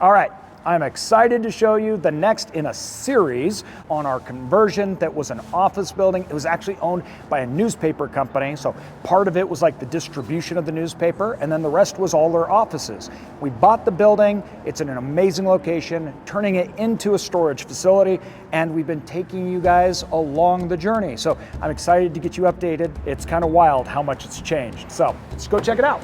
All right, I'm excited to show you the next in a series on our conversion that was an office building. It was actually owned by a newspaper company, so part of it was like the distribution of the newspaper, and then the rest was all their offices. We bought the building, it's in an amazing location, turning it into a storage facility, and we've been taking you guys along the journey. So I'm excited to get you updated. It's kind of wild how much it's changed. So let's go check it out.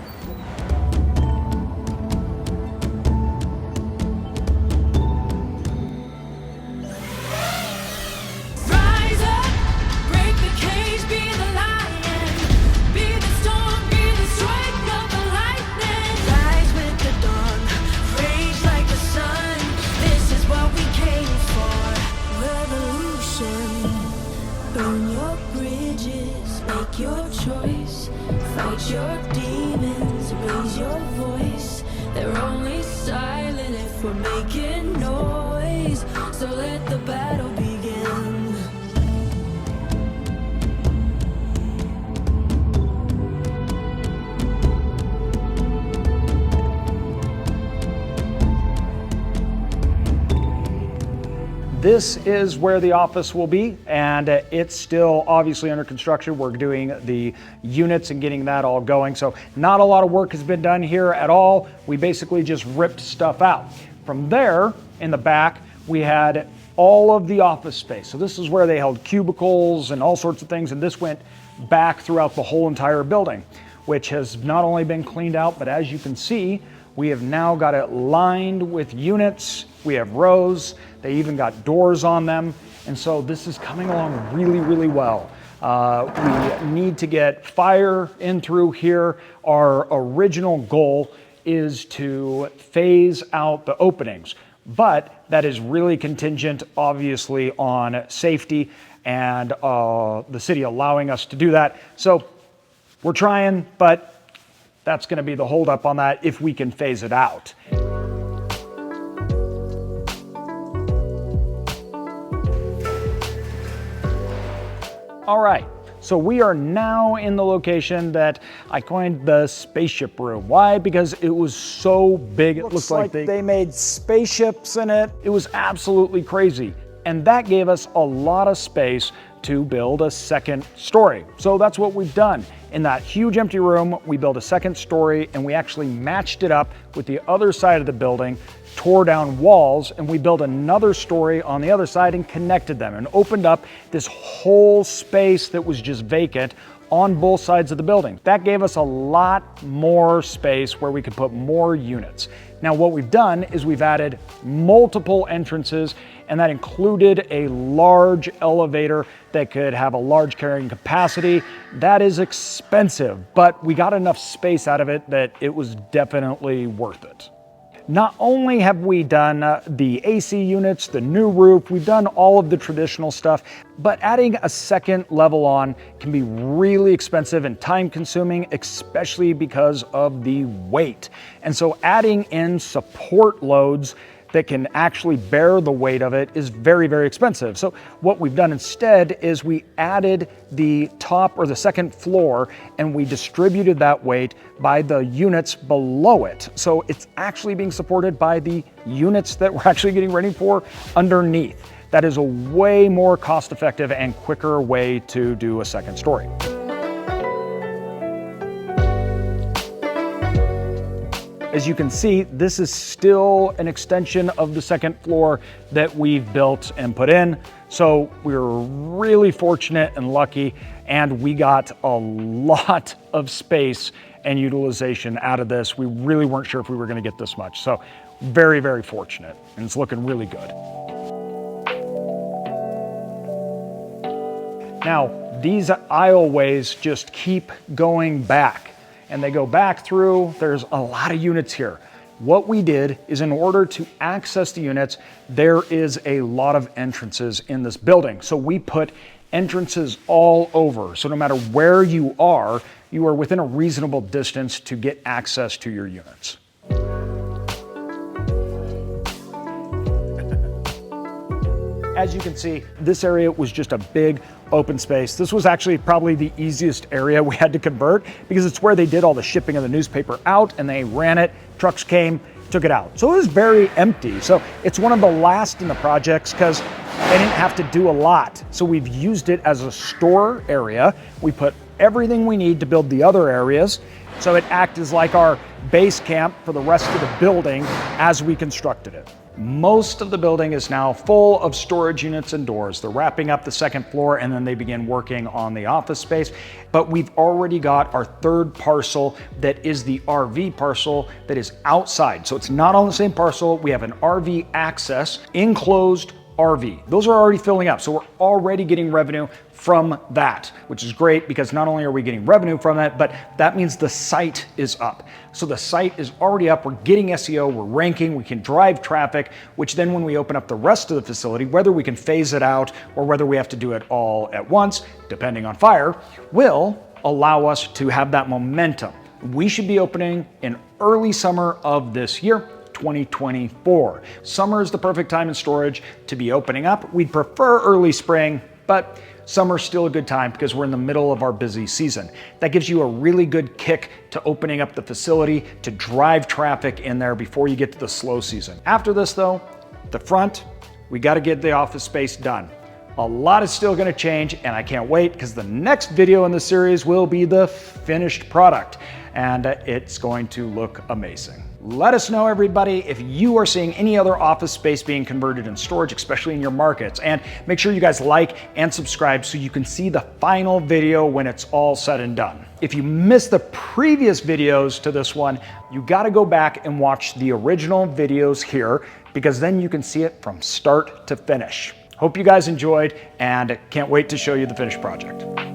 Your choice, fight your demons, raise your voice. They're only silent if we're making noise. So let the battle begin. This is where the office will be, and it's still obviously under construction. We're doing the units and getting that all going. So not a lot of work has been done here at all. We basically just ripped stuff out. From there, in the back, we had all of the office space. So this is where they held cubicles and all sorts of things, and this went back throughout the whole entire building, which has not only been cleaned out, but as you can see, we have now got it lined with units. We have rows. They even got doors on them. And so this is coming along really, really well. We need to get fire in through here. Our original goal is to phase out the openings, but that is really contingent, obviously, on safety and the city allowing us to do that. So we're trying, but that's going to be the holdup on that if we can phase it out. All right, so we are now in the location that I coined the spaceship room. Why? Because it was so big. It looks like they made spaceships in it. It was absolutely crazy. And that gave us a lot of space to build a second story. So that's what we've done. In that huge empty room, we built a second story, and we actually matched it up with the other side of the building, tore down walls, and we built another story on the other side and connected them and opened up this whole space that was just vacant on both sides of the building. That gave us a lot more space where we could put more units. Now what we've done is we've added multiple entrances, and that included a large elevator that could have a large carrying capacity. That is expensive, but we got enough space out of it that it was definitely worth it. Not only have we done the AC units, the new roof, we've done all of the traditional stuff, but adding a second level on can be really expensive and time consuming, especially because of the weight. And so adding in support loads that can actually bear the weight of it is very, very expensive. So what we've done instead is we added the top or the second floor, and we distributed that weight by the units below it. So it's actually being supported by the units that we're actually getting ready for underneath. That is a way more cost-effective and quicker way to do a second story. As you can see, this is still an extension of the second floor that we've built and put in. So we're really fortunate and lucky, and we got a lot of space and utilization out of this. We really weren't sure if we were going to get this much. So very, very fortunate, and it's looking really good. Now, these aisleways just keep going back. And they go back through. There's a lot of units here. What we did is, in order to access the units, there is a lot of entrances in this building. So we put entrances all over. So no matter where you are within a reasonable distance to get access to your units. As you can see, this area was just a big open space. This was actually probably the easiest area we had to convert because it's where they did all the shipping of the newspaper out, and they ran it. Trucks came, took it out. So it was very empty. So it's one of the last in the projects because they didn't have to do a lot. So we've used it as a store area. We put everything we need to build the other areas. So it acts as like our base camp for the rest of the building as we constructed it. Most of the building is now full of storage units and doors. They're wrapping up the second floor and then they begin working on the office space. But we've already got our third parcel that is the RV parcel that is outside. So it's not on the same parcel. We have an RV access, enclosed RV. Those are already filling up. So we're already getting revenue from that, which is great because not only are we getting revenue from that, but that means the site is up. So the site is already up. We're getting SEO, we're ranking, we can drive traffic, which then when we open up the rest of the facility, whether we can phase it out or whether we have to do it all at once, depending on fire, will allow us to have that momentum. We should be opening in early summer of this year, 2024. Summer is the perfect time in storage to be opening up. We'd prefer early spring, but summer's still a good time because we're in the middle of our busy season. That gives you a really good kick to opening up the facility to drive traffic in there before you get to the slow season. After this though, the front, we got to get the office space done. A lot is still going to change and I can't wait because the next video in the series will be the finished product and it's going to look amazing. Let us know, everybody, if you are seeing any other office space being converted in storage, especially in your markets. And make sure you guys like and subscribe so you can see the final video when it's all said and done. If you missed the previous videos to this one, you got to go back and watch the original videos here because then you can see it from start to finish. Hope you guys enjoyed and can't wait to show you the finished project.